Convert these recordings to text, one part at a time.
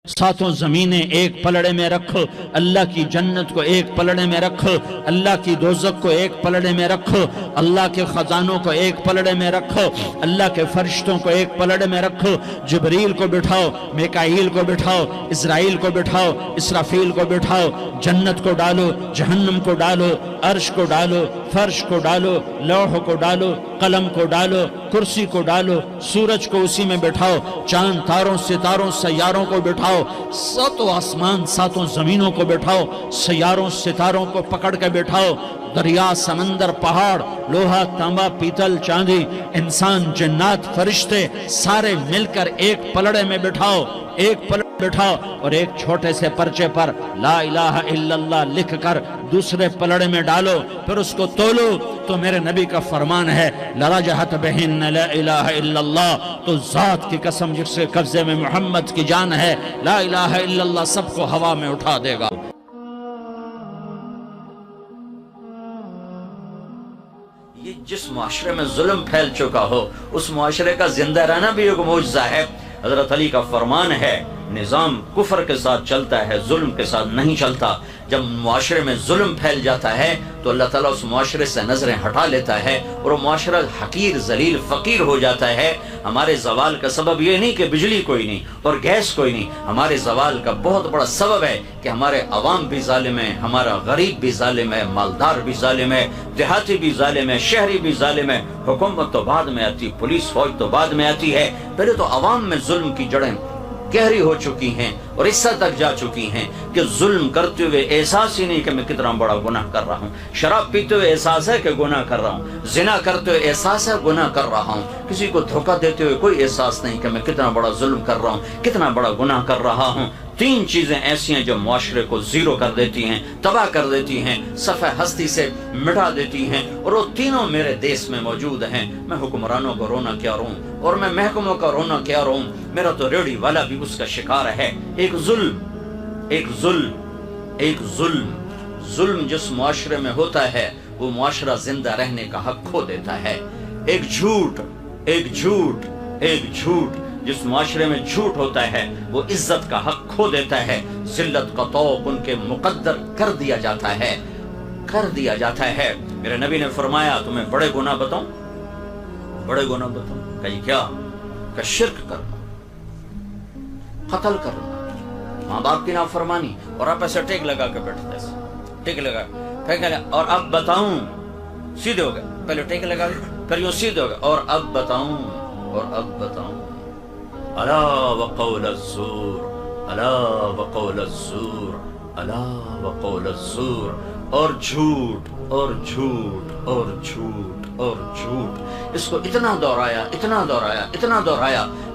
ساتوں زمینیں ایک پلڑے میں رکھو، اللہ کی جنت کو ایک پلڑے میں رکھو، اللہ کی دوزخ کو ایک پلڑے میں رکھو، اللہ کے خزانوں کو ایک پلڑے میں رکھو، اللہ کے فرشتوں کو ایک پلڑے میں رکھو، جبریل کو بٹھاؤ، میکائیل کو بٹھاؤ، اسرائیل کو بٹھاؤ، اسرافیل کو بٹھاؤ، جنت کو ڈالو، جہنم کو ڈالو، عرش کو ڈالو، فرش کو ڈالو، لوح کو ڈالو، قلم کو ڈالو، کرسی کو ڈالو، سورج کو اسی میں بٹھاؤ، چاند تاروں ستاروں سیاروں کو بٹھاؤ، ساتوں آسمان ساتوں زمینوں کو بٹھاؤ، سیاروں ستاروں کو پکڑ کے بٹھاؤ، دریا سمندر پہاڑ لوہا تانبا پیتل چاندی انسان جنات فرشتے سارے مل کر ایک پلڑے میں بٹھاؤ، ایک پلڑے بٹھاؤ، اور ایک چھوٹے سے پرچے پر لا الہ الا اللہ لکھ کر دوسرے پلڑے میں ڈالو، پھر اس کو تولو تو میرے نبی کا فرمان ہے لرجحت بہن لا الہ الا اللہ، تو ذات کی قسم جس کے قبضے میں محمد کی جان ہے، لا الہ الا اللہ سب کو ہوا میں اٹھا دے گا۔ یہ جس معاشرے میں ظلم پھیل چکا ہو اس معاشرے کا زندہ رہنا بھی ایک معجزہ ہے۔ حضرت علی کا فرمان ہے نظام کفر کے ساتھ چلتا ہے، ظلم کے ساتھ نہیں چلتا۔ جب معاشرے میں ظلم پھیل جاتا ہے تو اللہ تعالیٰ اس معاشرے سے نظریں ہٹا لیتا ہے اور وہ معاشرہ حقیر ذلیل فقیر ہو جاتا ہے۔ ہمارے زوال کا سبب یہ نہیں کہ بجلی کوئی نہیں اور گیس کوئی نہیں، ہمارے زوال کا بہت بڑا سبب ہے کہ ہمارے عوام بھی ظالم ہے، ہمارا غریب بھی ظالم ہے، مالدار بھی ظالم ہے، دیہاتی بھی ظالم ہے، شہری بھی ظالم ہے۔ حکومت تو بعد میں آتی، پولیس فوج تو بعد میں آتی ہے، پہلے تو عوام میں ظلم کی جڑیں گہری ہو چکی ہیں اور اس حد تک جا چکی ہیں کہ ظلم کرتے ہوئے احساس ہی نہیں کہ میں کتنا بڑا گناہ کر رہا ہوں، شراب پیتے ہوئے احساس ہے کہ گناہ کر رہا ہوں، زنا کرتے ہوئے احساس ہے گناہ کر رہا ہوں، کسی کو دھوکہ دیتے ہوئے کوئی احساس نہیں کہ میں کتنا بڑا ظلم کر رہا ہوں، کتنا بڑا گناہ کر رہا ہوں۔ تین چیزیں ایسی ہیں جو معاشرے کو زیرو کر دیتی ہیں، تباہ کر دیتی ہیں، صفحہ ہستی سے مٹا دیتی ہیں، اور وہ تینوں میرے دیس میں موجود ہیں۔ میں حکمرانوں کو رونا کیا روں اور میں محکموں کا رونا کیا روں، میرا تو ریڑھی والا بھی اس کا شکار ہے۔ ایک ظلم ظلم جس معاشرے میں ہوتا ہے وہ معاشرہ زندہ رہنے کا حق کھو دیتا ہے۔ ایک جھوٹ جس معاشرے میں جھوٹ ہوتا ہے وہ عزت کا حق کھو دیتا ہے، ذلت کا طوق ان کے مقدر کر دیا جاتا ہے۔ میرے نبی نے فرمایا تمہیں بڑے گناہ بتاؤں؟ کہی کیا؟ کہ شرک کرنا، قتل کرنا، ماں باپ کی نافرمانی، اور آپ ایسے ٹیک لگا کے بیٹھتے ہیں، ٹیک لگا پھر اور اب بتاؤں، سیدھے ہو گئے، پہلے ٹیک لگا پھر یوں سیدھے ہو گئے، اور اب بتاؤں الا وقول الزور، اور جھوٹ، اس کو اتنا دہرایا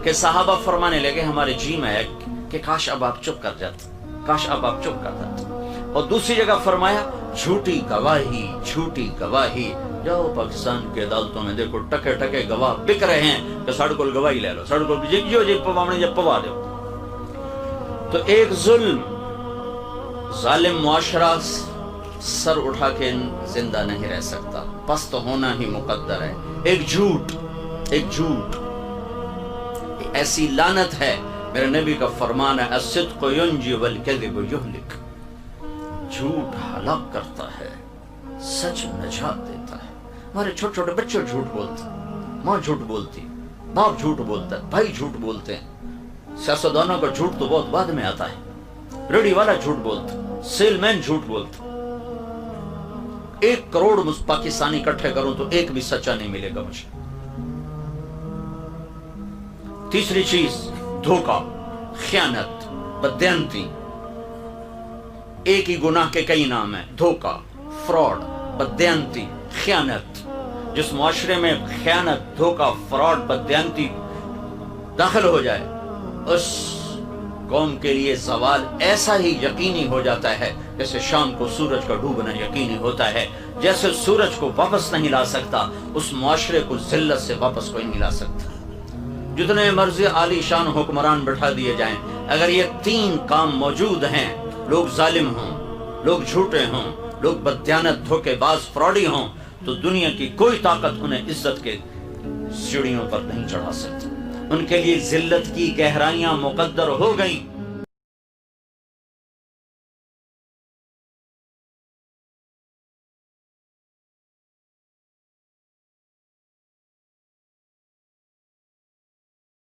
کہ صحابہ فرمانے لگے ہمارے جی میں ہے کہ کاش اب آپ چپ کر جاتے۔ اور دوسری جگہ فرمایا جھوٹی گواہی، جاؤ پاکستان کے عدالتوں میں دیکھو ٹکے گواہ بک رہے ہیں کہ ساڑھ کو گواہی لے لو، ساڑھ کو پوا دو۔ تو ایک ظالم معاشرہ سر اٹھا کے زندہ نہیں رہ سکتا، پست ہونا ہی مقدر ہے۔ ایک جھوٹ ایسی لعنت ہے، میرے نبی کا فرمان ہے الصدق ینجی والکذب یہلک، جھوٹ ہلاک کرتا ہے، سچ نجات دیتا ہے۔ ہمارے چھوٹے چھوٹے بچے جھوٹ بولتے، ماں جھوٹ بولتی، باپ جھوٹ بولتا ہے، بھائی جھوٹ بولتے ہیں۔ سیاستدانوں کا جھوٹ تو بہت بعد میں آتا ہے، ریڑھی والا جھوٹ بولتا، سیل مین جھوٹ بولتا۔ 1 کروڑ پاکستانی اکٹھے کروں تو ایک بھی سچا نہیں ملے گا مجھے۔ تیسری چیز دھوکہ، خیانت، بددیانتی۔ ایک ہی گناہ کے کئی نام ہیں، دھوکہ، فراڈ، بددیانتی، خیانت۔ جس معاشرے میں خیانت، دھوکہ، فراڈ، بددیانتی داخل ہو جائے اس قوم کے لیے زوال ایسا ہی یقینی ہو جاتا ہے جیسے شام کو سورج کا ڈوبنا یقینی ہوتا ہے۔ جیسے سورج کو واپس نہیں لا سکتا اس معاشرے کو ذلت سے واپس کوئی نہیں لا سکتا۔ جتنے مرضی عالی شان حکمران بٹھا دیے جائیں، اگر یہ 3 کام موجود ہیں، لوگ ظالم ہوں، لوگ جھوٹے ہوں، لوگ بددیانت، دھوکے باز، فراڈی ہوں، تو دنیا کی کوئی طاقت انہیں عزت کے سیڑھیوں پر نہیں چڑھا سکتی۔ ان کے لیے ذلت کی گہرائیاں مقدر ہو گئیں۔